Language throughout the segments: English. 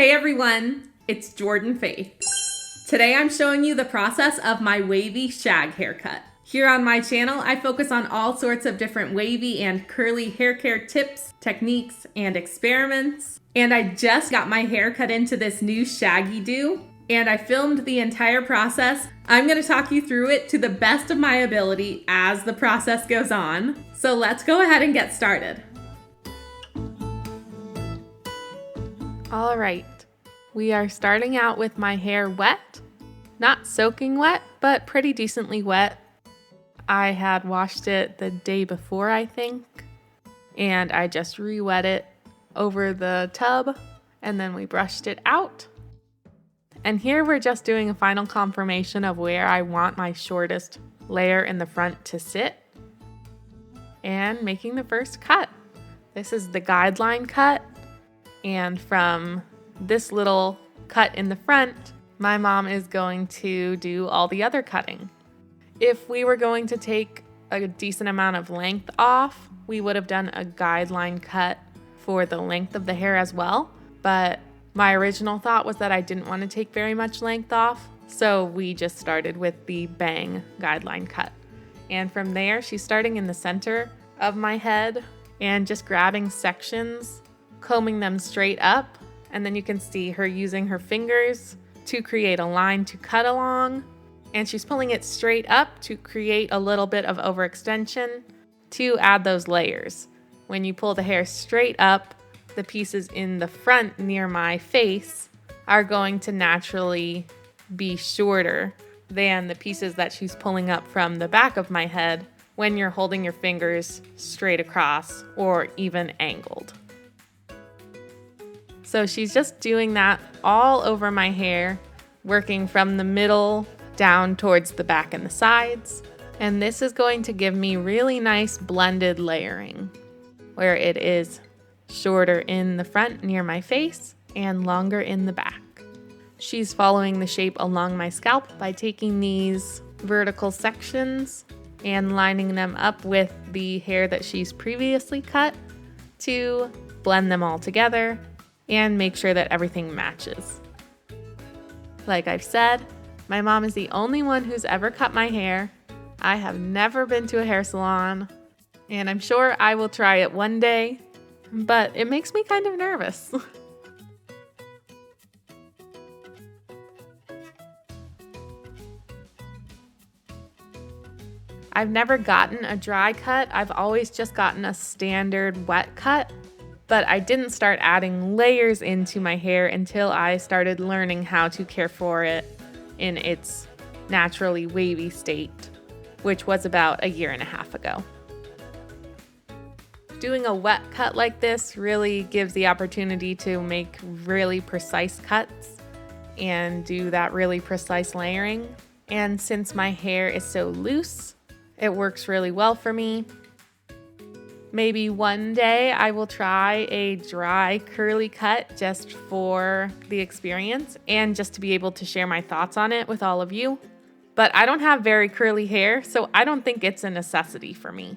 Hey everyone, it's Jordan Faith. Today I'm showing you the process of my wavy shag haircut. Here on my channel, I focus on all sorts of different wavy and curly hair care tips, techniques, and experiments. And I just got my hair cut into this new shaggy do, and I filmed the entire process. I'm gonna talk you through it to the best of my ability as the process goes on. So let's go ahead and get started. All right, we are starting out with my hair wet, not soaking wet, but pretty decently wet. I had washed it the day before, I think, and I just re-wet it over the tub, and then we brushed it out. And here we're just doing a final confirmation of where I want my shortest layer in the front to sit, and making the first cut. This is the guideline cut. And from this little cut in the front, my mom is going to do all the other cutting. If we were going to take a decent amount of length off, we would have done a guideline cut for the length of the hair as well. But my original thought was that I didn't want to take very much length off, so we just started with the bang guideline cut. And from there, she's starting in the center of my head and just grabbing sections, combing them straight up, and then you can see her using her fingers to create a line to cut along, and she's pulling it straight up to create a little bit of overextension to add those layers. When you pull the hair straight up, the pieces in the front near my face are going to naturally be shorter than the pieces that she's pulling up from the back of my head when you're holding your fingers straight across or even angled. So she's just doing that all over my hair, working from the middle down towards the back and the sides. And this is going to give me really nice blended layering, where it is shorter in the front near my face and longer in the back. She's following the shape along my scalp by taking these vertical sections and lining them up with the hair that she's previously cut to blend them all together and make sure that everything matches. Like I've said, my mom is the only one who's ever cut my hair. I have never been to a hair salon, and I'm sure I will try it one day, but it makes me kind of nervous. I've never gotten a dry cut. I've always just gotten a standard wet cut. But I didn't start adding layers into my hair until I started learning how to care for it in its naturally wavy state, which was about a year and a half ago. Doing a wet cut like this really gives the opportunity to make really precise cuts and do that really precise layering. And since my hair is so loose, it works really well for me. Maybe one day I will try a dry curly cut just for the experience and just to be able to share my thoughts on it with all of you. But I don't have very curly hair, so I don't think it's a necessity for me.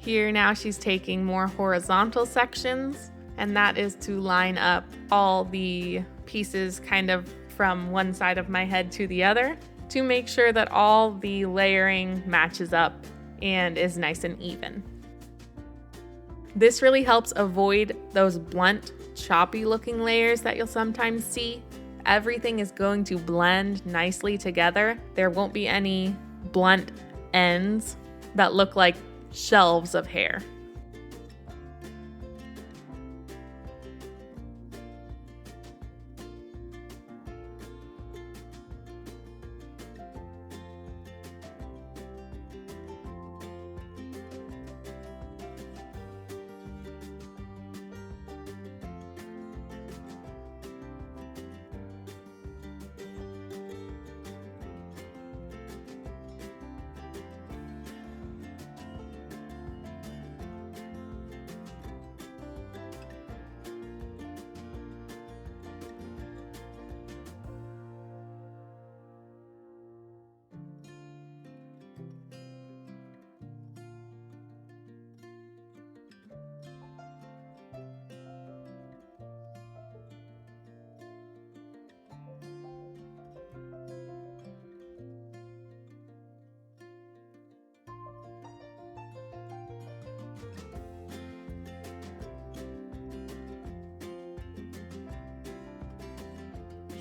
Here now she's taking more horizontal sections, and that is to line up all the pieces kind of from one side of my head to the other to make sure that all the layering matches up and is nice and even. This really helps avoid those blunt, choppy looking layers that you'll sometimes see. Everything is going to blend nicely together. There won't be any blunt ends that look like shelves of hair.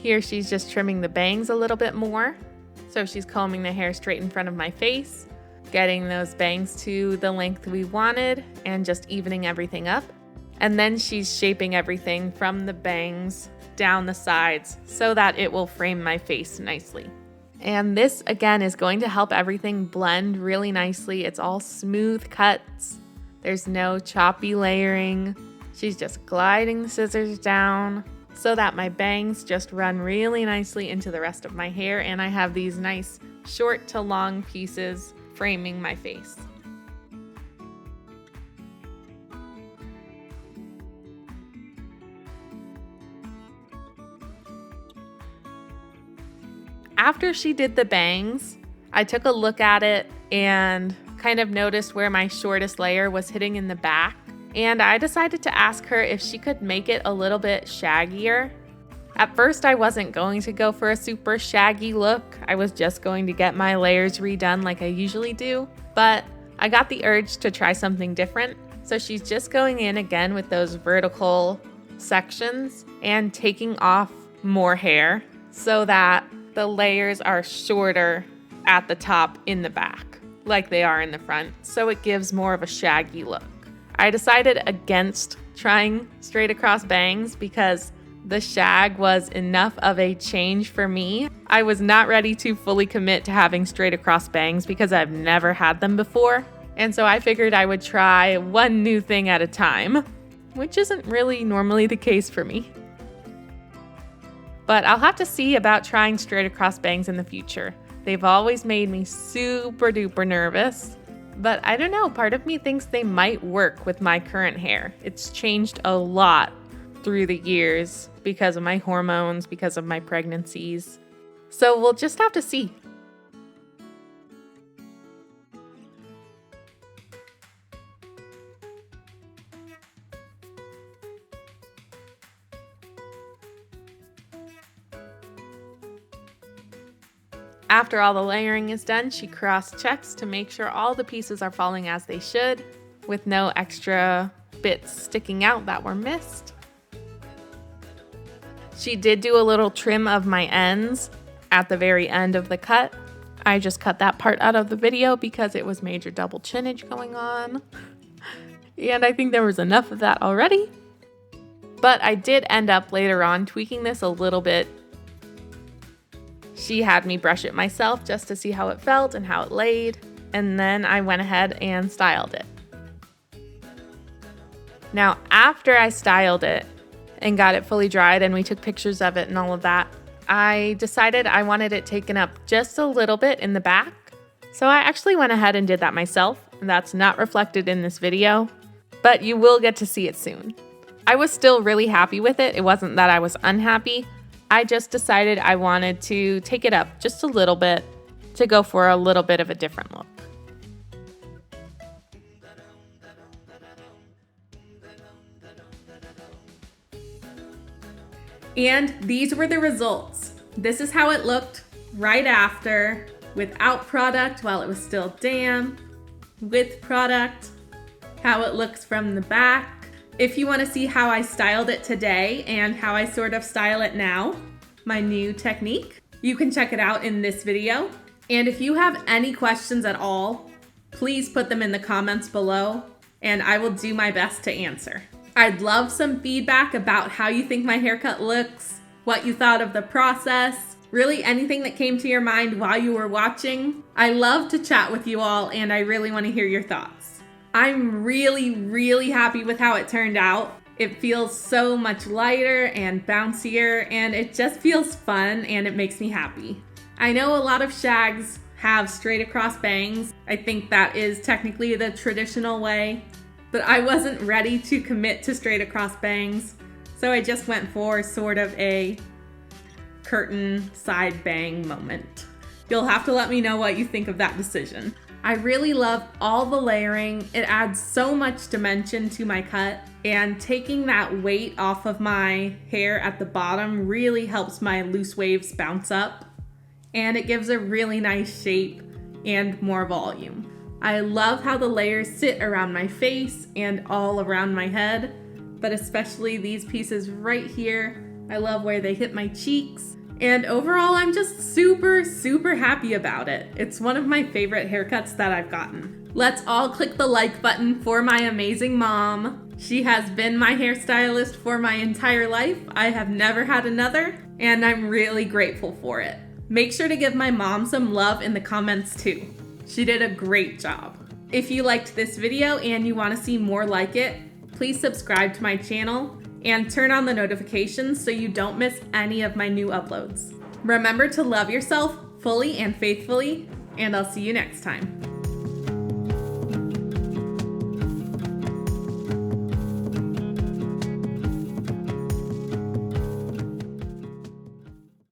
Here she's just trimming the bangs a little bit more. So she's combing the hair straight in front of my face, getting those bangs to the length we wanted, and just evening everything up. And then she's shaping everything from the bangs down the sides so that it will frame my face nicely. And this again is going to help everything blend really nicely. It's all smooth cuts. There's no choppy layering. She's just gliding the scissors down so that my bangs just run really nicely into the rest of my hair, and I have these nice short to long pieces framing my face. After she did the bangs, I took a look at it and kind of noticed where my shortest layer was hitting in the back. And I decided to ask her if she could make it a little bit shaggier. At first, I wasn't going to go for a super shaggy look. I was just going to get my layers redone like I usually do. But I got the urge to try something different. So she's just going in again with those vertical sections and taking off more hair so that the layers are shorter at the top in the back, like they are in the front. So it gives more of a shaggy look. I decided against trying straight across bangs because the shag was enough of a change for me. I was not ready to fully commit to having straight across bangs because I've never had them before. And so I figured I would try one new thing at a time, which isn't really normally the case for me. But I'll have to see about trying straight across bangs in the future. They've always made me super duper nervous. But I don't know, part of me thinks they might work with my current hair. It's changed a lot through the years because of my hormones, because of my pregnancies. So we'll just have to see. After all the layering is done, she cross-checks to make sure all the pieces are falling as they should, with no extra bits sticking out that were missed. She did do a little trim of my ends at the very end of the cut. I just cut that part out of the video because it was major double chinage going on. And I think there was enough of that already. But I did end up later on tweaking this a little bit. She had me brush it myself just to see how it felt and how it laid, and then I went ahead and styled it. Now, after I styled it and got it fully dried and we took pictures of it and all of that, I decided I wanted it taken up just a little bit in the back. So I actually went ahead and did that myself, and that's not reflected in this video, but you will get to see it soon. I was still really happy with it. It wasn't that I was unhappy. I just decided I wanted to take it up just a little bit to go for a little bit of a different look. And these were the results. This is how it looked right after, without product while it was still damp, with product, how it looks from the back. If you want to see how I styled it today and how I sort of style it now, my new technique, you can check it out in this video. And if you have any questions at all, please put them in the comments below and I will do my best to answer. I'd love some feedback about how you think my haircut looks, what you thought of the process, really anything that came to your mind while you were watching. I love to chat with you all and I really want to hear your thoughts. I'm really happy with how it turned out. It feels so much lighter and bouncier and it just feels fun and it makes me happy. I know a lot of shags have straight across bangs. I think that is technically the traditional way, but I wasn't ready to commit to straight across bangs, so I just went for sort of a curtain side bang moment. You'll have to let me know what you think of that decision. I really love all the layering. It adds so much dimension to my cut, and taking that weight off of my hair at the bottom really helps my loose waves bounce up, and it gives a really nice shape and more volume. I love how the layers sit around my face and all around my head, but especially these pieces right here. I love where they hit my cheeks. And overall, I'm just super happy about it. It's one of my favorite haircuts that I've gotten. Let's all click the like button for my amazing mom. She has been my hairstylist for my entire life. I have never had another, and I'm really grateful for it. Make sure to give my mom some love in the comments too. She did a great job. If you liked this video and you want to see more like it, please subscribe to my channel and turn on the notifications so you don't miss any of my new uploads. Remember to love yourself fully and faithfully, and I'll see you next time.